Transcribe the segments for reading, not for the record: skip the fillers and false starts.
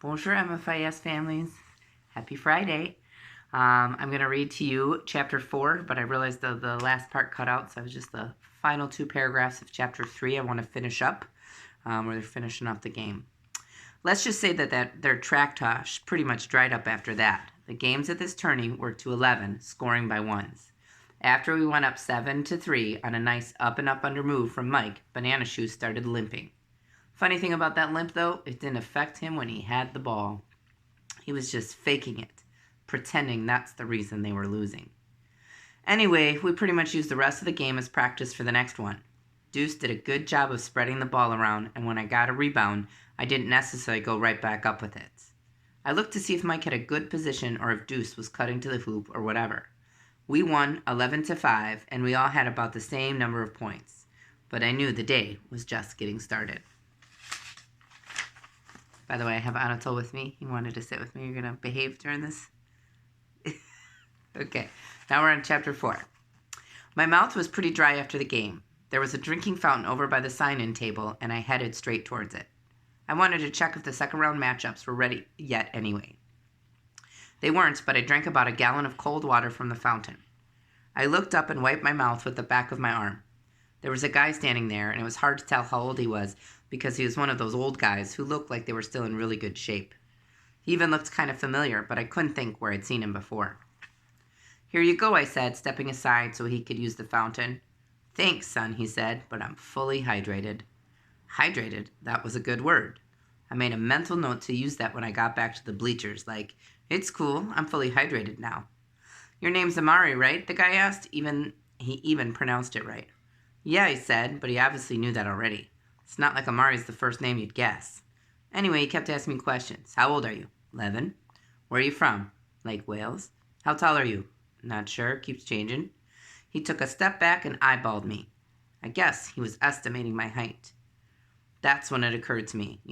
Bonjour, MFIS families. Happy Friday. I'm going to read to you chapter 4, but I realized the last part cut out, so it was just the final 2 paragraphs of chapter 3 I want to finish up, where they're finishing off the game. Let's just say that their track tosh pretty much dried up after that. The games at this tourney were to 11, scoring by ones. After we went up 7-3 on a nice up and up under move from Mike, Banana Shoes started limping. Funny thing about that limp, though, it didn't affect him when he had the ball. He was just faking it, pretending that's the reason they were losing. Anyway, we pretty much used the rest of the game as practice for the next one. Deuce did a good job of spreading the ball around, and when I got a rebound, I didn't necessarily go right back up with it. I looked to see if Mike had a good position or if Deuce was cutting to the hoop or whatever. We won 11-5, and we all had about the same number of points. But I knew the day was just getting started. By the way, I have Anatole with me. He wanted to sit with me. You're going to behave during this? Okay, now we're on chapter 4. My mouth was pretty dry after the game. There was a drinking fountain over by the sign-in table, and I headed straight towards it. I wanted to check if the second-round matchups were ready yet anyway. They weren't, but I drank about a gallon of cold water from the fountain. I looked up and wiped my mouth with the back of my arm. There was a guy standing there, and it was hard to tell how old he was because he was one of those old guys who looked like they were still in really good shape. He even looked kind of familiar, but I couldn't think where I'd seen him before. "Here you go," I said, stepping aside so he could use the fountain. "Thanks, son," he said, "but I'm fully hydrated." Hydrated? That was a good word. I made a mental note to use that when I got back to the bleachers, like, "It's cool, I'm fully hydrated now." "Your name's Amari, right?" the guy asked. He even pronounced it right. "Yeah," he said, but he obviously knew that already. It's not like Amari's the first name you'd guess. Anyway, he kept asking me questions. "How old are you?" 11. "Where are you from?" "Lake Wales." "How tall are you?" "Not sure, keeps changing." He took a step back and eyeballed me. I guess he was estimating my height. That's when it occurred to me,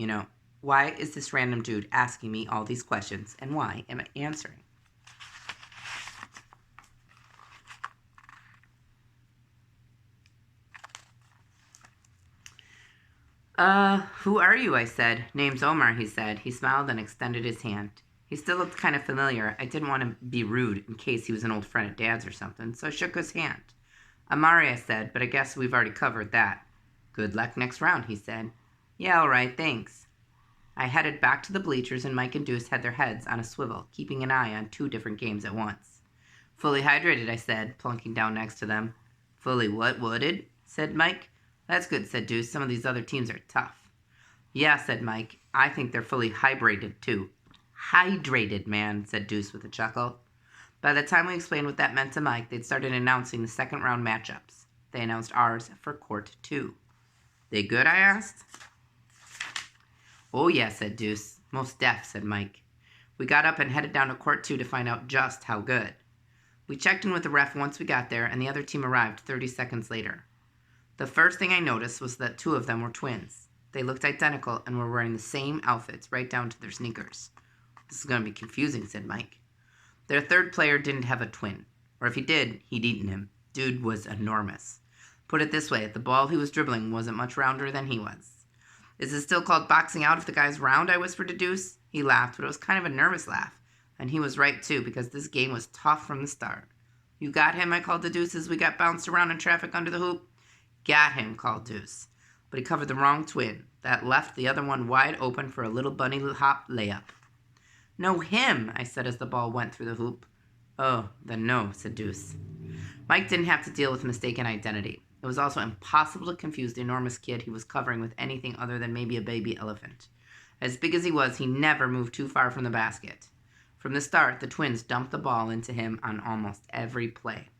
why is this random dude asking me all these questions, and why am I answering? Who are you?" I said. "Name's Omar," he said. He smiled and extended his hand. He still looked kind of familiar. I didn't want to be rude in case he was an old friend of Dad's or something, so I shook his hand. "Amari," I said, "but I guess we've already covered that." "Good luck next round," he said. "Yeah, all right, thanks." I headed back to the bleachers, and Mike and Deuce had their heads on a swivel, keeping an eye on 2 different games at once. "Fully hydrated," I said, plunking down next to them. "Fully what-wooded?" said Mike. "That's good," said Deuce. "Some of these other teams are tough." "Yeah," said Mike. "I think they're fully hydrated, too." "Hydrated, man," said Deuce with a chuckle. By the time we explained what that meant to Mike, they'd started announcing the second-round matchups. They announced ours for Court 2. "They good?" I asked. "Oh, yeah," said Deuce. "Most deaf," said Mike. We got up and headed down to Court 2 to find out just how good. We checked in with the ref once we got there, and the other team arrived 30 seconds later. The first thing I noticed was that 2 of them were twins. They looked identical and were wearing the same outfits, right down to their sneakers. "This is going to be confusing," said Mike. Their third player didn't have a twin. Or if he did, he'd eaten him. Dude was enormous. Put it this way, the ball he was dribbling wasn't much rounder than he was. "Is it still called boxing out if the guy's round?" I whispered to Deuce. He laughed, but it was kind of a nervous laugh. And he was right, too, because this game was tough from the start. "You got him?" I called to Deuce as we got bounced around in traffic under the hoop. "Got him," called Deuce. But he covered the wrong twin. That left the other one wide open for a little bunny hop layup. "No, him," I said as the ball went through the hoop. "Oh, then no," said Deuce. Mike didn't have to deal with mistaken identity. It was also impossible to confuse the enormous kid he was covering with anything other than maybe a baby elephant. As big as he was, he never moved too far from the basket. From the start, the twins dumped the ball into him on almost every play.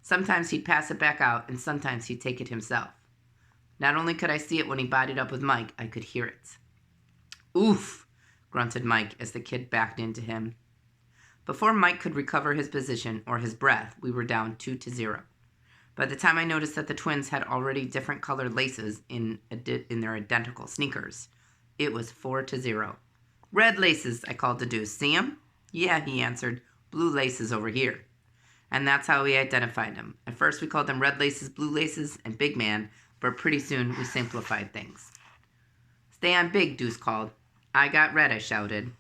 Sometimes he'd pass it back out, and sometimes he'd take it himself. Not only could I see it when he bodied up with Mike, I could hear it. "Oof," grunted Mike as the kid backed into him. Before Mike could recover his position or his breath, we were down 2-0. By the time I noticed that the twins had already different colored laces in their identical sneakers, it was 4-0. "Red laces," I called to Deuce. "See 'em?" "Yeah," he answered. "Blue laces over here." And that's how we identified them. At first we called them red laces, blue laces, and big man, but pretty soon we simplified things. "Stay on big," Deuce called. I got red, I shouted.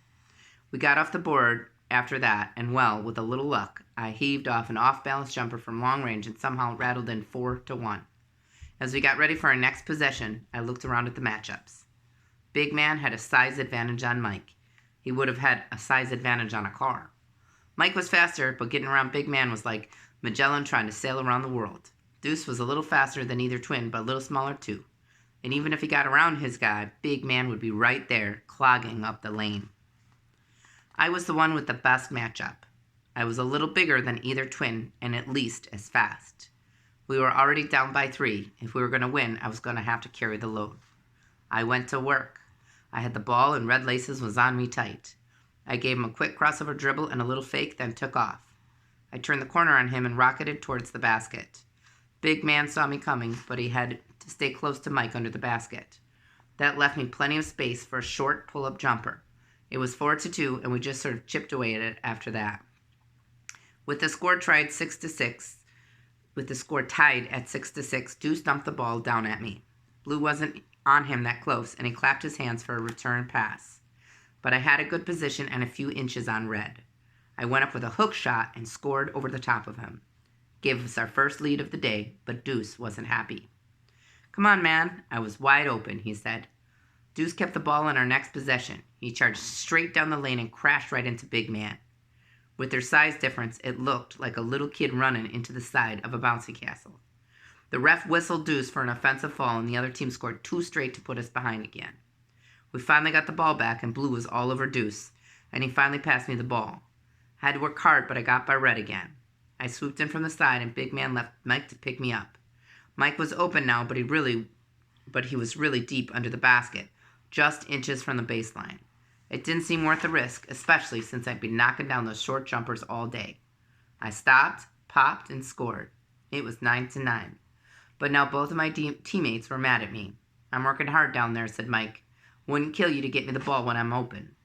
We got off the board after that, and well, with a little luck, I heaved off an off-balance jumper from long range and somehow rattled in 4-1. As we got ready for our next possession, I looked around at the matchups. Big Man had a size advantage on Mike. He would have had a size advantage on a car. Mike was faster, but getting around Big Man was like Magellan trying to sail around the world. Deuce was a little faster than either twin, but a little smaller too. And even if he got around his guy, Big Man would be right there, clogging up the lane. I was the one with the best matchup. I was a little bigger than either twin, and at least as fast. We were already down by 3. If we were going to win, I was going to have to carry the load. I went to work. I had the ball, and Red Laces was on me tight. I gave him a quick crossover dribble and a little fake, then took off. I turned the corner on him and rocketed towards the basket. Big Man saw me coming, but he had to stay close to Mike under the basket. That left me plenty of space for a short pull-up jumper. It was 4-2, and we just sort of chipped away at it after that. With the score tied at 6-6, Deuce dumped the ball down at me. Blue wasn't on him that close, and he clapped his hands for a return pass. But I had a good position and a few inches on Red. I went up with a hook shot and scored over the top of him. Gave us our first lead of the day, but Deuce wasn't happy. "Come on, man." I was wide open, he said. Deuce kept the ball in our next possession. He charged straight down the lane and crashed right into Big Man. With their size difference, it looked like a little kid running into the side of a bouncy castle. The ref whistled Deuce for an offensive foul, and the other team scored 2 straight to put us behind again. We finally got the ball back, and Blue was all over Deuce, and he finally passed me the ball. I had to work hard, but I got by Red again. I swooped in from the side, and Big Man left Mike to pick me up. Mike was open now, but he was really deep under the basket, just inches from the baseline. It didn't seem worth the risk, especially since I'd been knocking down those short jumpers all day. I stopped, popped, and scored. It was 9-9. But now both of my teammates were mad at me. "I'm working hard down there," said Mike. "Wouldn't kill you to get me the ball when I'm open."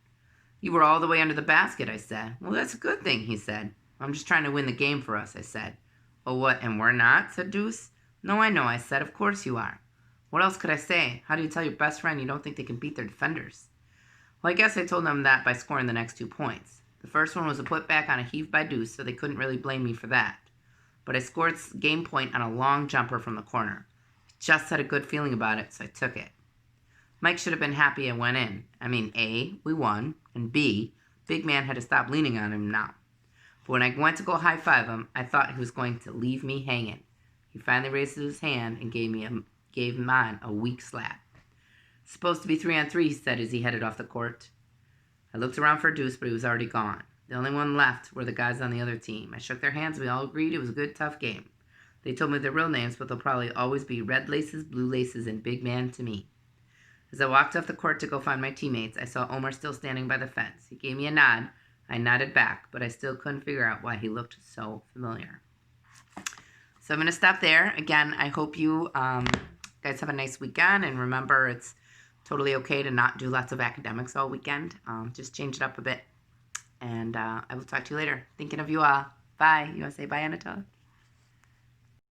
"You were all the way under the basket," I said. "Well, that's a good thing," he said. "I'm just trying to win the game for us," I said. "Oh, what, and we're not?" said Deuce. "No, I know," I said. "Of course you are." What else could I say? How do you tell your best friend you don't think they can beat their defenders? Well, I guess I told them that by scoring the next 2 points. The first one was a putback on a heave by Deuce, so they couldn't really blame me for that. But I scored game point on a long jumper from the corner. I just had a good feeling about it, so I took it. Mike should have been happy I went in. I mean, A, we won, and B, Big Man had to stop leaning on him now. But when I went to go high-five him, I thought he was going to leave me hanging. He finally raised his hand and gave mine a weak slap. "Supposed to be 3-on-3, he said as he headed off the court. I looked around for Deuce, but he was already gone. The only one left were the guys on the other team. I shook their hands, and we all agreed it was a good, tough game. They told me their real names, but they'll probably always be Red Laces, Blue Laces, and Big Man to me. As I walked off the court to go find my teammates, I saw Omar still standing by the fence. He gave me a nod. I nodded back, but I still couldn't figure out why he looked so familiar. So I'm going to stop there. Again, I hope you guys have a nice weekend, and remember, it's totally okay to not do lots of academics all weekend. Just change it up a bit. And I will talk to you later. Thinking of you all. Bye. You want to say bye, Anatole?